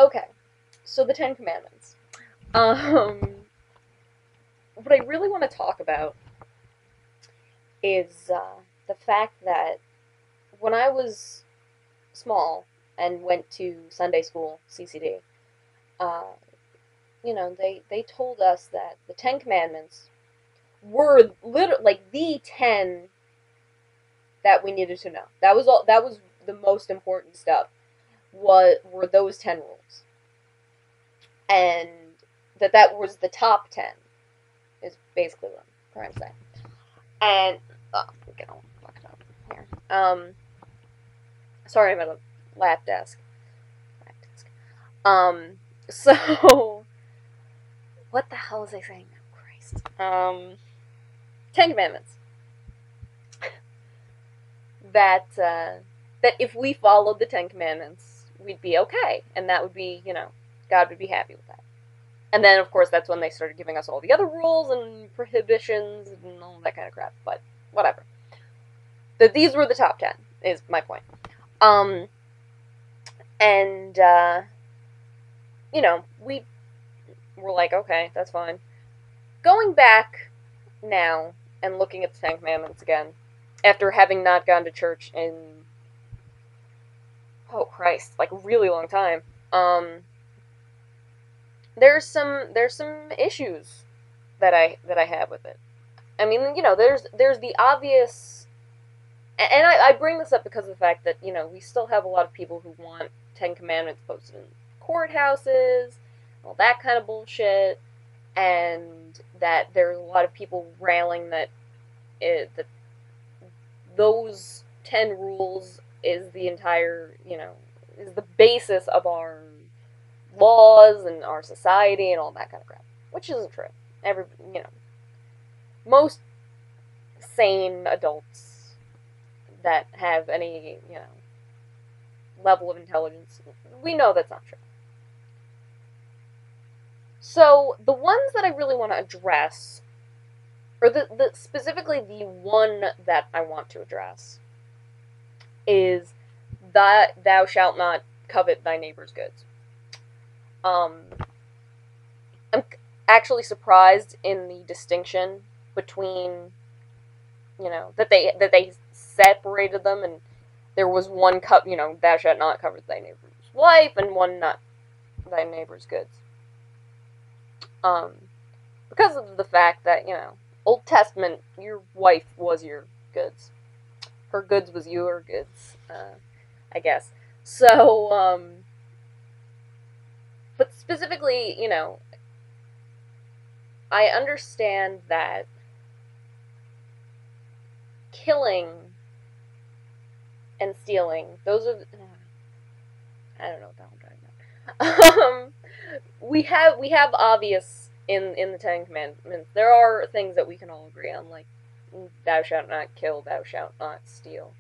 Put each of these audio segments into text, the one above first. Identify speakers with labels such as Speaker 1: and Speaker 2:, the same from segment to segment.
Speaker 1: Okay, so the Ten Commandments. Um, what I really want to talk about is the fact that when I was small and went to Sunday school, CCD, uh, they told us that the Ten Commandments were literally like the 10 that we needed to know. That was all. That was the most important stuff. What were those 10 rules, and that was the top 10 is basically what I'm trying to say. And get on fucked up here. Sorry about a lap desk. Lap desk. So what the hell was I saying now? Christ. Ten Commandments. That if we followed the Ten Commandments, we'd be okay, and that would be, God would be happy with that. And then, of course, that's when they started giving us all the other rules and prohibitions and all that kind of crap. But whatever. That these were the top 10 is my point. And we were like, okay, that's fine. Going back now and looking at the Ten Commandments again, after having not gone to church in, oh Christ, like a really long time, there's some issues that I have with it. I mean, there's the obvious, and I bring this up because of the fact that, we still have a lot of people who want Ten Commandments posted in courthouses, all that kind of bullshit, and that there's a lot of people railing that that those 10 rules is the entire, is the basis of our laws and our society and all that kind of crap, which isn't true. Most sane adults that have any, level of intelligence, we know that's not true. So the ones that I really want to address, or specifically the one that I want to address, is that thou shalt not covet thy neighbor's goods. I'm actually surprised in the distinction between, that they separated them, and there was one thou shalt not covet thy neighbor's wife, and one not thy neighbor's goods. Because of the fact that, Old Testament, your wife was your goods. Her goods was your goods, I guess. So, but specifically, I understand that killing and stealing, those are, I don't know what the hell I'm talking about. we have obvious in the Ten Commandments. There are things that we can all agree on, like thou shalt not kill, thou shalt not steal.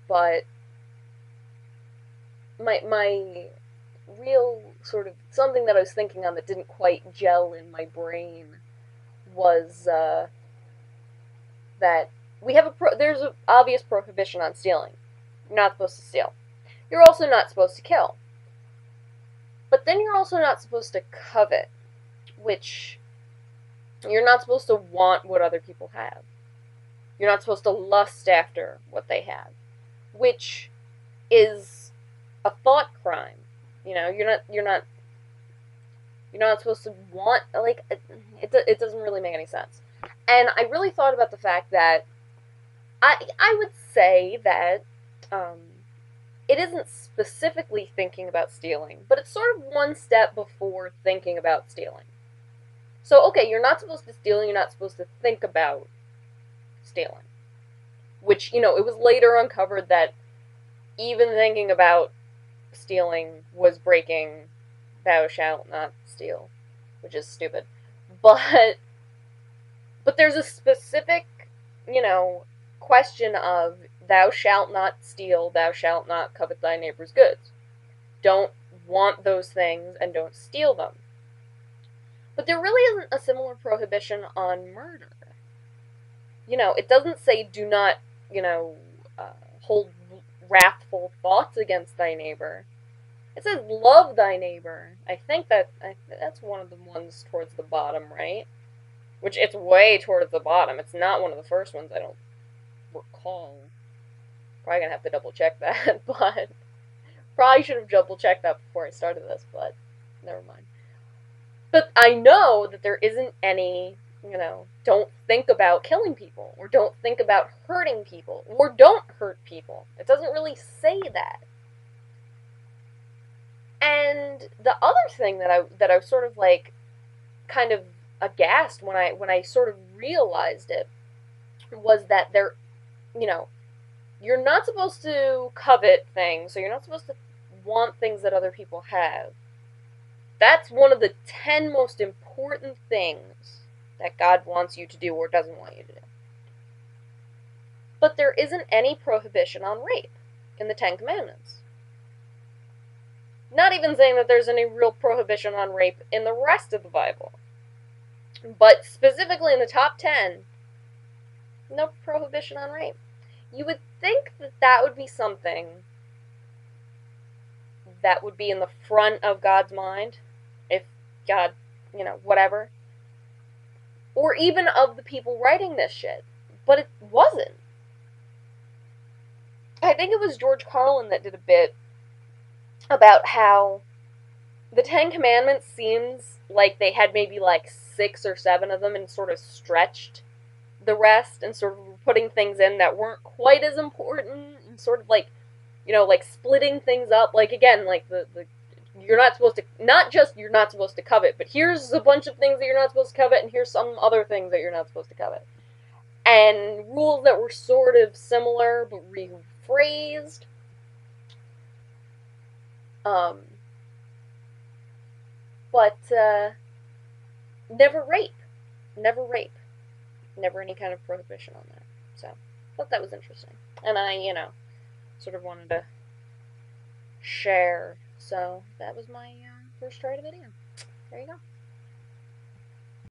Speaker 1: But my real sort of something that I was thinking on that didn't quite gel in my brain was that there's an obvious prohibition on stealing. You're not supposed to steal. You're also not supposed to kill. But then you're also not supposed to covet, which you're not supposed to want what other people have. You're not supposed to lust after what they have, which is a thought crime. You're not supposed to want, like, it doesn't really make any sense. And I really thought about the fact that I would say that it isn't specifically thinking about stealing, but it's sort of one step before thinking about stealing. So, okay, you're not supposed to steal, you're not supposed to think about stealing. Which, it was later uncovered that even thinking about stealing was breaking thou shalt not steal, which is stupid. But there's a specific, question of thou shalt not steal, thou shalt not covet thy neighbor's goods. Don't want those things and don't steal them. But there really isn't a similar prohibition on murder. It doesn't say do not, hold wrathful thoughts against thy neighbor. It says love thy neighbor. I think that's one of the ones towards the bottom, right? Which it's way towards the bottom. It's not one of the first ones, I don't recall. Probably gonna have to double check that, but probably should have double checked that before I started this, but never mind. But I know that there isn't any, don't think about killing people, or don't think about hurting people, or don't hurt people. It doesn't really say that. And the other thing that I was sort of like, kind of aghast when I sort of realized it, was that you're not supposed to covet things, so you're not supposed to want things that other people have. That's one of the 10 most important things that God wants you to do or doesn't want you to do. But there isn't any prohibition on rape in the 10 Commandments. Not even saying that there's any real prohibition on rape in the rest of the Bible. But specifically in the top 10, no prohibition on rape. You would think that that would be something that would be in the front of God's mind, if God, whatever. Or even of the people writing this shit. But it wasn't. I think it was George Carlin that did a bit about how the 10 Commandments seems like they had maybe like 6 or 7 of them and sort of stretched the rest and sort of putting things in that weren't quite as important and sort of like, like splitting things up. Like, again, like the you're not supposed to, not just you're not supposed to covet, but here's a bunch of things that you're not supposed to covet and here's some other things that you're not supposed to covet. And rules that were sort of similar but rephrased. But never rape. Never rape. Never any kind of prohibition on that. So, I thought that was interesting. And I, sort of wanted to share. So, that was my first try to video. There you go.